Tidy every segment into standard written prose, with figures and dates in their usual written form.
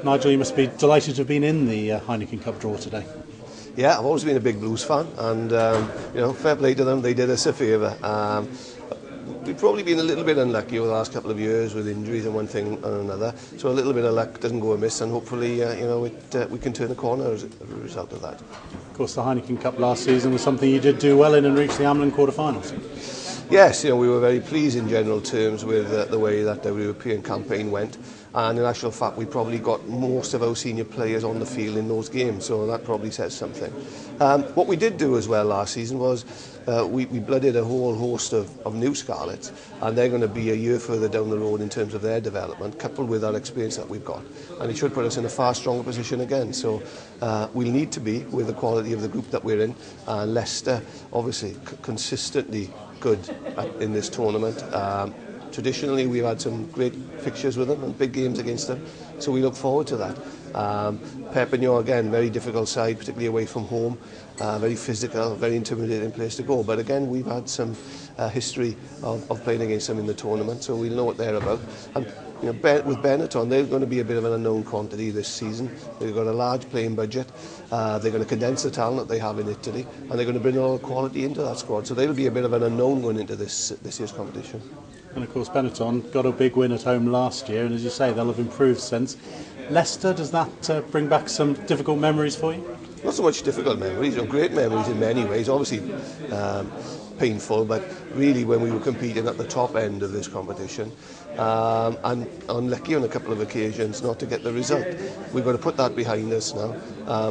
Nigel, you must be delighted to have been in the Heineken Cup draw today. Yeah, I've always been a big Blues fan, and fair play to them. They did us a favour. We've probably been a little bit unlucky over the last couple of years with injuries and one thing and another. So a little bit of luck doesn't go amiss, and hopefully, we can turn a corner as a result of that. Of course, the Heineken Cup last season was something you did do well in and reached the Amlin quarter-finals. Yes, we were very pleased in general terms with the way that the European campaign went, and in actual fact we probably got most of our senior players on the field in those games, so that probably says something. What we did do as well last season was we blooded a whole host of new Scarlets, and they're going to be a year further down the road in terms of their development, coupled with our experience that we've got, and it should put us in a far stronger position again. So we'll need to be, with the quality of the group that we're in, and Leicester obviously consistently good in this tournament. Traditionally we've had some great fixtures with them and big games against them, so we look forward to that. Perpignan again, very difficult side, particularly away from home, very physical, very intimidating place to go, but again we've had some history of playing against them in the tournament, so we'll know what they're about. And with Benetton, they're going to be a bit of an unknown quantity this season. They've got a large playing budget. They're going to condense the talent that they have in Italy, and they're going to bring all the quality into that squad. So they'll be a bit of an unknown going into this year's competition. And of course, Benetton got a big win at home last year, and as you say, they'll have improved since. Leicester, does that bring back some difficult memories for you? Not so much difficult memories, great memories in many ways. Obviously, painful, but really when we were competing at the top end of this competition, and unlucky on a couple of occasions not to get the result. We've got to put that behind us now.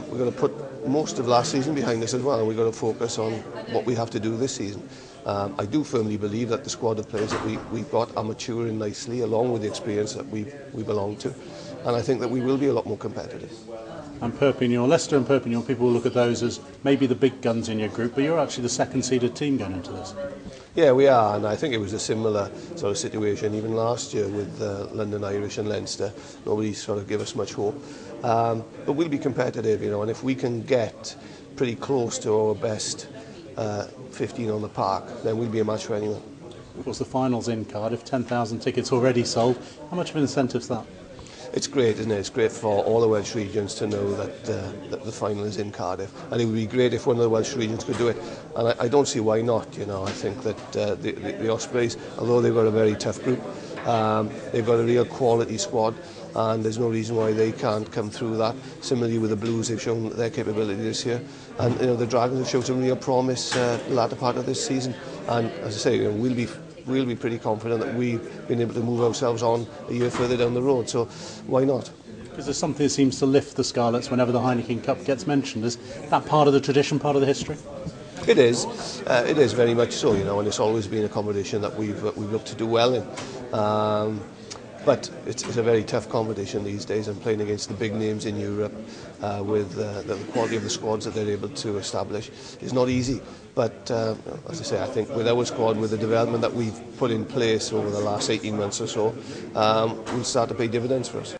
We've got to put most of last season behind us as well, and we've got to focus on what we have to do this season. I do firmly believe that the squad of players that we've got are maturing nicely, along with the experience that we belong to, and I think that we will be a lot more competitive. And Perpignan, Leicester and Perpignan, people will look at those as maybe the big guns in your group, but you're actually the second-seeded team going into this. Yeah, we are, and I think it was a similar sort of situation even last year with London Irish and Leinster. Nobody sort of gave us much hope, but we'll be competitive, and if we can get pretty close to our best 15 on the park, then we'll be a match for anyone. Of course, the final's in Cardiff, 10,000 tickets already sold. How much of an incentive is that? It's great, isn't it? It's great for all the Welsh regions to know that the final is in Cardiff, and it would be great if one of the Welsh regions could do it, and I don't see why not. I think that the Ospreys, although they've got a very tough group, they've got a real quality squad, and there's no reason why they can't come through that. Similarly with the Blues, they've shown their capability this year, and the Dragons have shown some real promise the latter part of this season, and as I say, we'll be pretty confident that we've been able to move ourselves on a year further down the road, so why not? Because there's something that seems to lift the Scarlets whenever the Heineken Cup gets mentioned. Is that part of the tradition, part of the history? It is very much so, and it's always been a competition that we've looked to do well in. But it's a very tough competition these days, and playing against the big names in Europe with the quality of the squads that they're able to establish is not easy. But as I say, I think with our squad, with the development that we've put in place over the last 18 months or so, we'll start to pay dividends for us.